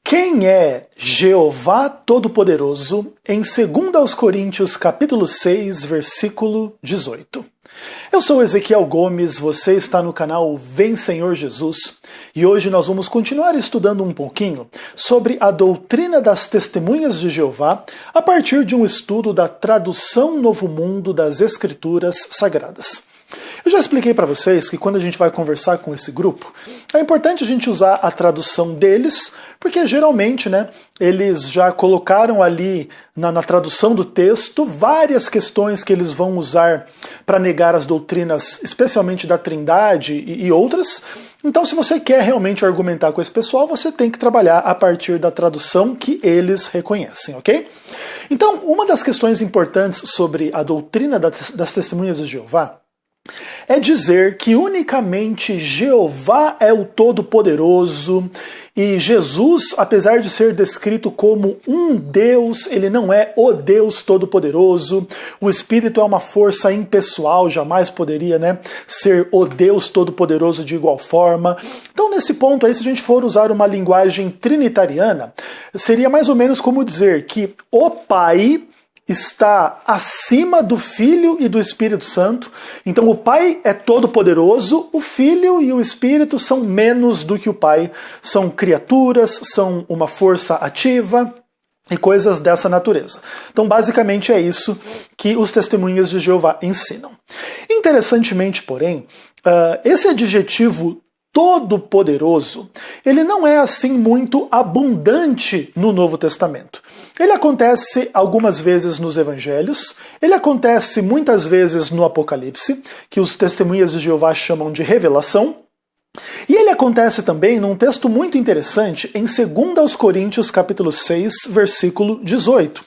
Quem é Jeová Todo-Poderoso em 2 Coríntios capítulo 6, versículo 18. Eu sou Ezequiel Gomes, você está no canal Vem Senhor Jesus, e hoje nós vamos continuar estudando um pouquinho sobre a doutrina das testemunhas de Jeová a partir de um estudo da tradução Novo Mundo das Escrituras Sagradas. Eu já expliquei para vocês que quando a gente vai conversar com esse grupo, é importante a gente usar a tradução deles, porque geralmente, eles já colocaram ali na tradução do texto várias questões que eles vão usar para negar as doutrinas, especialmente da Trindade e outras. Então, se você quer realmente argumentar com esse pessoal, você tem que trabalhar a partir da tradução que eles reconhecem, ok? Então, uma das questões importantes sobre a doutrina das testemunhas de Jeová é dizer que unicamente Jeová é o Todo-Poderoso e Jesus, apesar de ser descrito como um Deus, ele não é o Deus Todo-Poderoso. O Espírito é uma força impessoal, jamais poderia ser o Deus Todo-Poderoso de igual forma. Então, nesse ponto aí, se a gente for usar uma linguagem trinitariana, seria mais ou menos como dizer que o Pai está acima do Filho e do Espírito Santo. Então o Pai é todo-poderoso, o Filho e o Espírito são menos do que o Pai. São criaturas, são uma força ativa e coisas dessa natureza. Então basicamente é isso que os testemunhas de Jeová ensinam. Interessantemente, porém, esse adjetivo todo-poderoso, ele não é assim muito abundante no Novo Testamento. Ele acontece algumas vezes nos Evangelhos, ele acontece muitas vezes no Apocalipse, que os testemunhas de Jeová chamam de revelação, e ele acontece também num texto muito interessante em 2 Coríntios capítulo 6, versículo 18,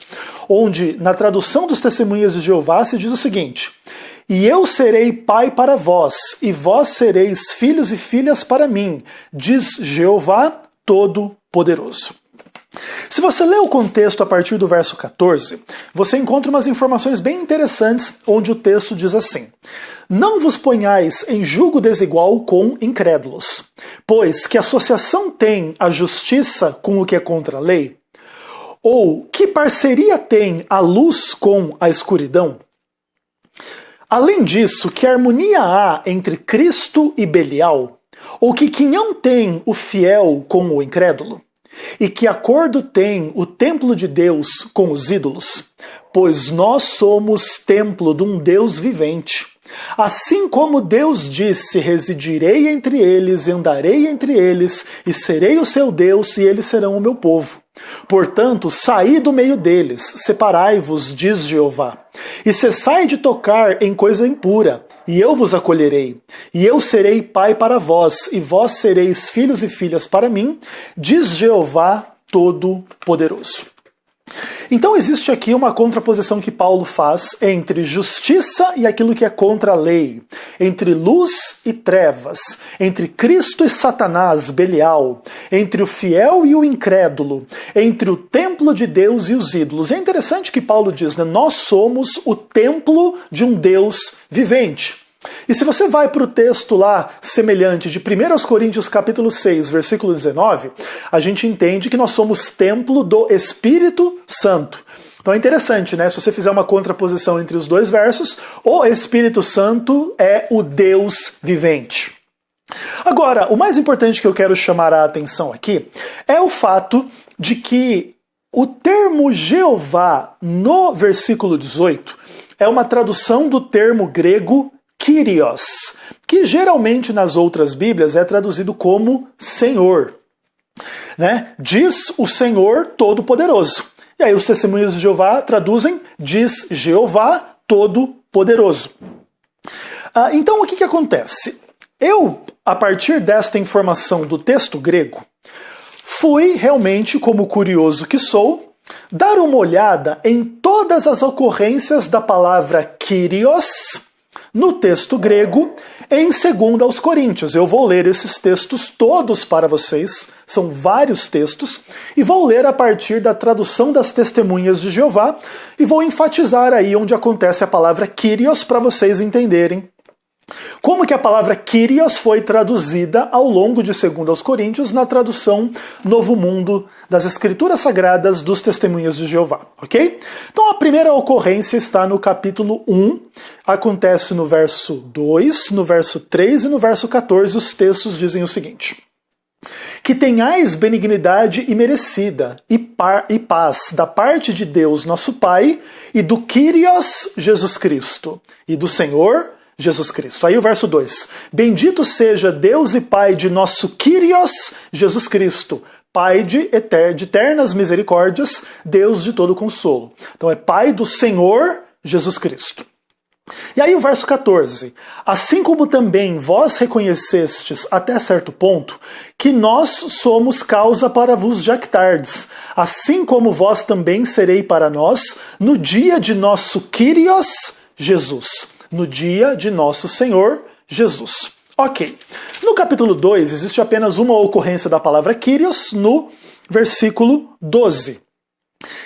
onde na tradução dos testemunhas de Jeová se diz o seguinte: "E eu serei pai para vós, e vós sereis filhos e filhas para mim, diz Jeová Todo-Poderoso." Se você lê o contexto a partir do verso 14, você encontra umas informações bem interessantes, onde o texto diz assim: "Não vos ponhais em julgo desigual com incrédulos, pois que associação tem a justiça com o que é contra a lei? Ou que parceria tem a luz com a escuridão? Além disso, que harmonia há entre Cristo e Belial? Ou que quinhão tem o fiel com o incrédulo? E que acordo tem o templo de Deus com os ídolos? Pois nós somos templo de um Deus vivente. Assim como Deus disse, residirei entre eles, andarei entre eles, e serei o seu Deus, e eles serão o meu povo. Portanto, saí do meio deles, separai-vos, diz Jeová, e cessai de tocar em coisa impura, e eu vos acolherei, e eu serei pai para vós, e vós sereis filhos e filhas para mim, diz Jeová Todo-Poderoso." Então existe aqui uma contraposição que Paulo faz entre justiça e aquilo que é contra a lei, entre luz e trevas, entre Cristo e Satanás, Belial, entre o fiel e o incrédulo, entre o templo de Deus e os ídolos. É interessante que Paulo diz, nós somos o templo de um Deus vivente. E se você vai para o texto lá semelhante de 1 Coríntios capítulo 6, versículo 19, a gente entende que nós somos templo do Espírito Santo. Então é interessante, se você fizer uma contraposição entre os dois versos, o Espírito Santo é o Deus vivente. Agora, o mais importante que eu quero chamar a atenção aqui é o fato de que o termo Jeová no versículo 18 é uma tradução do termo grego Kyrios, que geralmente nas outras Bíblias é traduzido como Senhor. Diz o Senhor Todo-Poderoso. E aí os testemunhos de Jeová traduzem, diz Jeová Todo-Poderoso. Então o que acontece? Eu, a partir desta informação do texto grego, fui realmente, como curioso que sou, dar uma olhada em todas as ocorrências da palavra Kyrios no texto grego em 2 Coríntios. Eu vou ler esses textos todos para vocês, são vários textos, e vou ler a partir da tradução das testemunhas de Jeová, e vou enfatizar aí onde acontece a palavra Kyrios para vocês entenderem Como que a palavra Kyrios foi traduzida ao longo de 2 aos Coríntios na tradução Novo Mundo das Escrituras Sagradas dos Testemunhas de Jeová, ok? Então a primeira ocorrência está no capítulo 1, acontece no verso 2, no verso 3 e no verso 14, os textos dizem o seguinte: que tenhais benignidade imerecida e paz da parte de Deus nosso Pai e do Kyrios Jesus Cristo e do Senhor Jesus Cristo. Aí o verso 2. Bendito seja Deus e Pai de nosso Kyrios Jesus Cristo, Pai de eternas misericórdias, Deus de todo consolo. Então é Pai do Senhor Jesus Cristo. E aí o verso 14. Assim como também vós reconhecestes até certo ponto que nós somos causa para vos jactardes, assim como vós também serei para nós no dia de nosso Kyrios Jesus. No dia de nosso Senhor Jesus. Ok. No capítulo 2 existe apenas uma ocorrência da palavra Kyrios no versículo 12.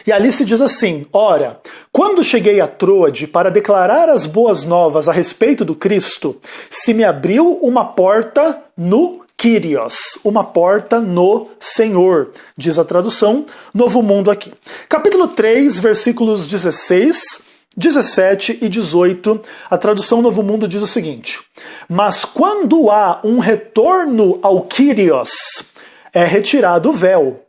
E ali se diz assim: ora, quando cheguei a Troade para declarar as boas novas a respeito do Cristo, se me abriu uma porta no Kyrios, uma porta no Senhor, diz a tradução Novo Mundo aqui. Capítulo 3, versículos 16, 17 e 18, a tradução Novo Mundo diz o seguinte: mas quando há um retorno ao Kyrios, é retirado o véu.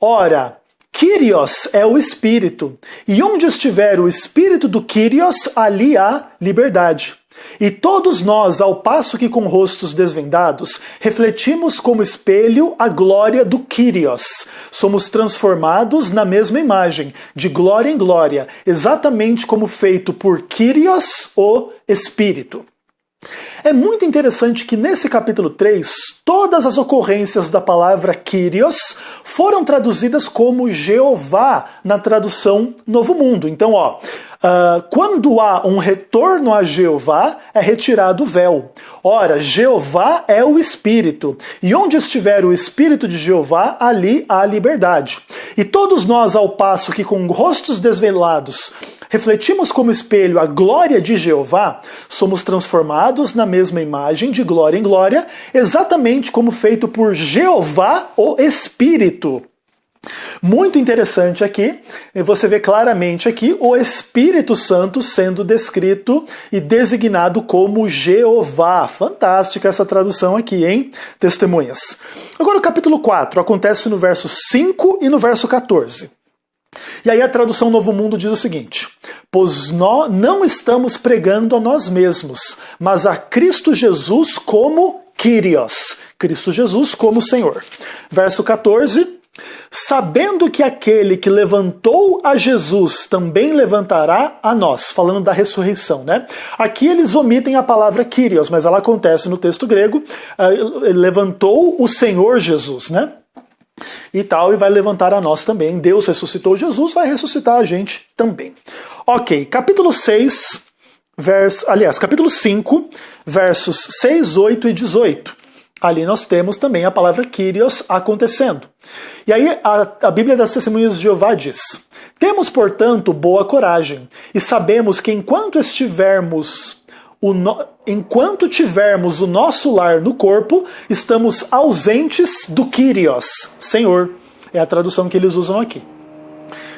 Ora, Kyrios é o Espírito, e onde estiver o Espírito do Kyrios, ali há liberdade. E todos nós, ao passo que com rostos desvendados, refletimos como espelho a glória do Kyrios. Somos transformados na mesma imagem, de glória em glória, exatamente como feito por Kyrios, o Espírito. É muito interessante que nesse capítulo 3, todas as ocorrências da palavra Kyrios foram traduzidas como Jeová na tradução Novo Mundo. Então, quando há um retorno a Jeová, é retirado o véu. Ora, Jeová é o Espírito, e onde estiver o Espírito de Jeová, ali há liberdade. E todos nós, ao passo que com rostos desvelados refletimos como espelho a glória de Jeová, somos transformados na mesma imagem de glória em glória, exatamente como feito por Jeová, o Espírito. Muito interessante aqui, você vê claramente aqui o Espírito Santo sendo descrito e designado como Jeová. Fantástica essa tradução aqui, hein? Testemunhas. Agora o capítulo 4 acontece no verso 5 e no verso 14. E aí a tradução Novo Mundo diz o seguinte: pois nós não estamos pregando a nós mesmos, mas a Cristo Jesus como Kyrios, Cristo Jesus como Senhor. Verso 14: sabendo que aquele que levantou a Jesus também levantará a nós, falando da ressurreição, né? Aqui eles omitem a palavra Kyrios, mas ela acontece no texto grego, levantou o Senhor Jesus, né? E tal, e vai levantar a nós também. Deus ressuscitou Jesus, vai ressuscitar a gente também. Ok, capítulo 6, capítulo 5, versos 6, 8 e 18. Ali nós temos também a palavra Kyrios acontecendo. E aí a Bíblia das Testemunhas de Jeová diz: temos, portanto, boa coragem, e sabemos que enquanto tivermos o nosso lar no corpo, estamos ausentes do Kyrios, Senhor. É a tradução que eles usam aqui.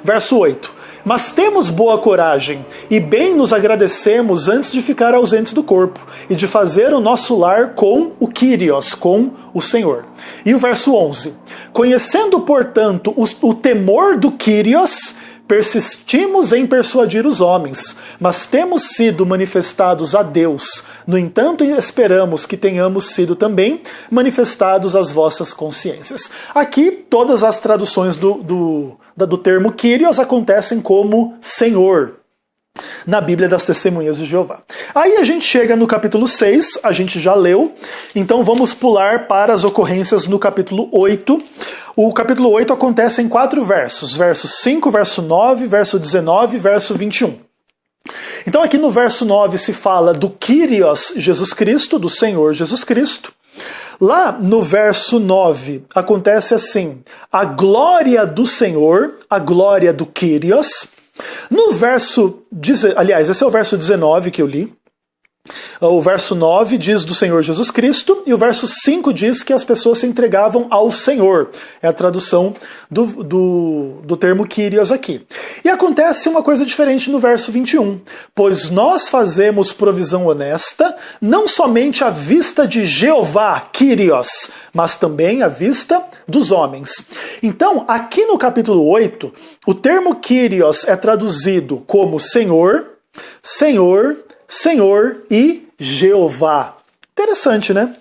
Verso 8. Mas temos boa coragem, e bem nos agradecemos antes de ficar ausentes do corpo, e de fazer o nosso lar com o Kyrios, com o Senhor. E o verso 11. Conhecendo, portanto, o temor do Kyrios, persistimos em persuadir os homens, mas temos sido manifestados a Deus. No entanto, esperamos que tenhamos sido também manifestados às vossas consciências. Aqui, todas as traduções do termo Kyrios acontecem como Senhor na Bíblia das Testemunhas de Jeová. Aí a gente chega no capítulo 6, a gente já leu, então vamos pular para as ocorrências no capítulo 8. O capítulo 8 acontece em 4 versos, verso 5, verso 9, verso 19 e verso 21. Então aqui no verso 9 se fala do Kyrios Jesus Cristo, do Senhor Jesus Cristo. Lá no verso 9 acontece assim: a glória do Senhor, a glória do Kyrios. No verso, aliás, esse é o verso 19 que eu li. O verso 9 diz do Senhor Jesus Cristo, e o verso 5 diz que as pessoas se entregavam ao Senhor. É a tradução do termo Kyrios aqui. E acontece uma coisa diferente no verso 21. Pois nós fazemos provisão honesta, não somente à vista de Jeová, Kyrios, mas também à vista dos homens. Então, aqui no capítulo 8, o termo Kyrios é traduzido como Senhor, Senhor, Senhor e Jeová. Interessante, né?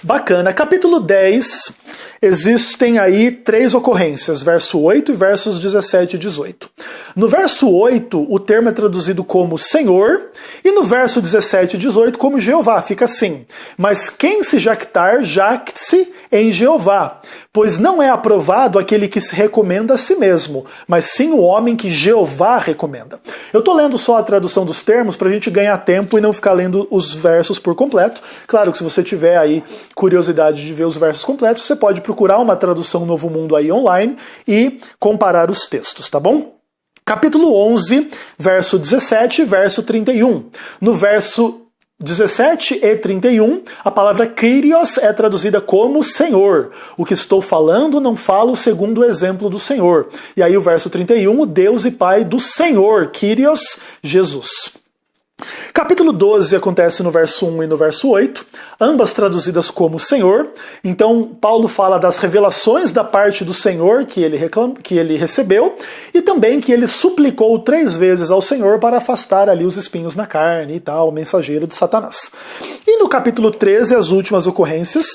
Bacana. Capítulo 10, existem aí 3 ocorrências, verso 8 e versos 17 e 18. No verso 8, o termo é traduzido como Senhor, e no verso 17 e 18 como Jeová. Fica assim: mas quem se jactar, jacte-se em Jeová, pois não é aprovado aquele que se recomenda a si mesmo, mas sim o homem que Jeová recomenda. Eu estou lendo só a tradução dos termos para a gente ganhar tempo e não ficar lendo os versos por completo. Claro que se você tiver aí curiosidade de ver os versos completos, você pode procurar uma tradução Novo Mundo aí online e comparar os textos, tá bom? Capítulo 11, verso 17 e verso 31. No verso 17 e 31, a palavra Kyrios é traduzida como Senhor. O que estou falando, não falo segundo o exemplo do Senhor. E aí o verso 31, o Deus e Pai do Senhor, Kyrios, Jesus. Capítulo 12 acontece no verso 1 e no verso 8, ambas traduzidas como Senhor. Então, Paulo fala das revelações da parte do Senhor que ele recebeu, e também que ele suplicou 3 vezes ao Senhor para afastar ali os espinhos na carne e tal, o mensageiro de Satanás. E no capítulo 13, as últimas ocorrências,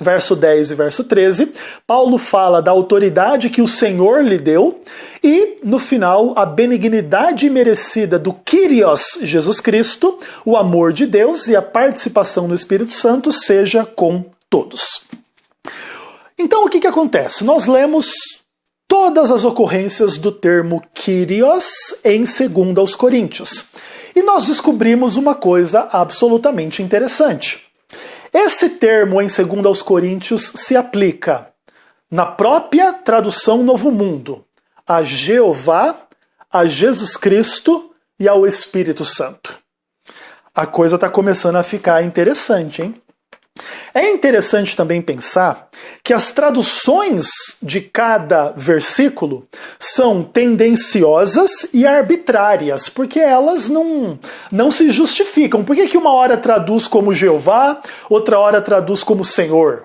verso 10 e verso 13, Paulo fala da autoridade que o Senhor lhe deu, e, no final, a benignidade merecida do Kyrios Jesus Cristo, o amor de Deus e a participação do Espírito Santo seja com todos. Então, o que acontece? Nós lemos todas as ocorrências do termo Kyrios em 2 aos Coríntios. E nós descobrimos uma coisa absolutamente interessante. Esse termo em 2 aos Coríntios se aplica na própria tradução Novo Mundo a Jeová, a Jesus Cristo e ao Espírito Santo. A coisa está começando a ficar interessante, hein? É interessante também pensar que as traduções de cada versículo são tendenciosas e arbitrárias, porque elas não se justificam. Por que uma hora traduz como Jeová, outra hora traduz como Senhor?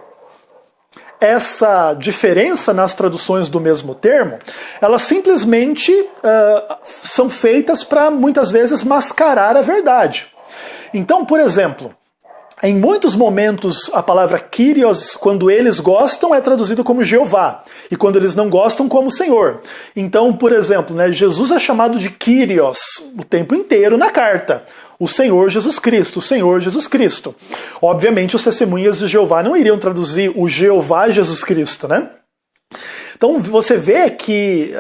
Essa diferença nas traduções do mesmo termo, elas simplesmente são feitas para, muitas vezes, mascarar a verdade. Então, por exemplo, em muitos momentos a palavra Kyrios, quando eles gostam, é traduzido como Jeová, e quando eles não gostam, como Senhor. Então, por exemplo, Jesus é chamado de Kyrios o tempo inteiro na carta. O Senhor Jesus Cristo, o Senhor Jesus Cristo. Obviamente, os testemunhas de Jeová não iriam traduzir o Jeová Jesus Cristo, né? Então você vê que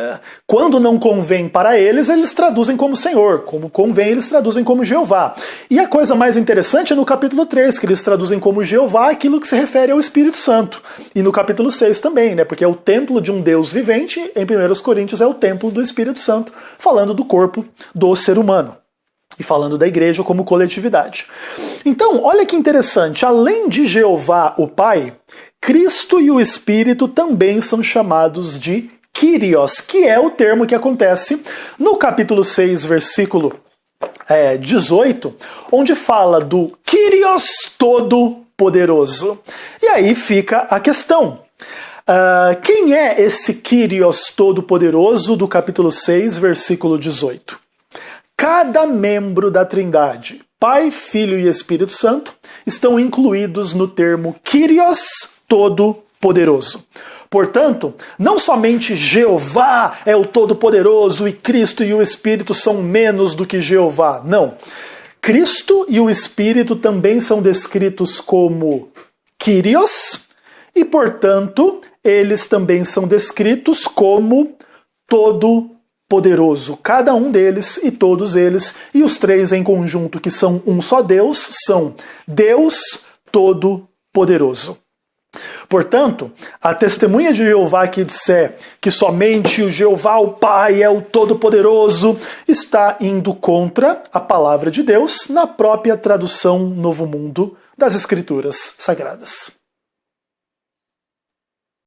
quando não convém para eles, eles traduzem como Senhor. Como convém, eles traduzem como Jeová. E a coisa mais interessante é no capítulo 3, que eles traduzem como Jeová aquilo que se refere ao Espírito Santo. E no capítulo 6 também, né? Porque é o templo de um Deus vivente, em 1 Coríntios é o templo do Espírito Santo, falando do corpo do ser humano. E falando da igreja como coletividade. Então, olha que interessante, além de Jeová, o Pai, Cristo e o Espírito também são chamados de Kyrios, que é o termo que acontece no capítulo 6, versículo 18, onde fala do Kyrios Todo-Poderoso. E aí fica a questão. Quem é esse Kyrios Todo-Poderoso do capítulo 6, versículo 18? Cada membro da Trindade, Pai, Filho e Espírito Santo, estão incluídos no termo Kyrios Todo-Poderoso. Portanto, não somente Jeová é o Todo-Poderoso e Cristo e o Espírito são menos do que Jeová. Não. Cristo e o Espírito também são descritos como Kyrios e, portanto, eles também são descritos como Todo-Poderoso. Cada um deles e todos eles, e os 3 em conjunto, que são um só Deus, são Deus Todo-Poderoso. Portanto, a testemunha de Jeová que disser que somente o Jeová, o Pai, é o Todo-Poderoso, está indo contra a palavra de Deus na própria tradução Novo Mundo das Escrituras Sagradas.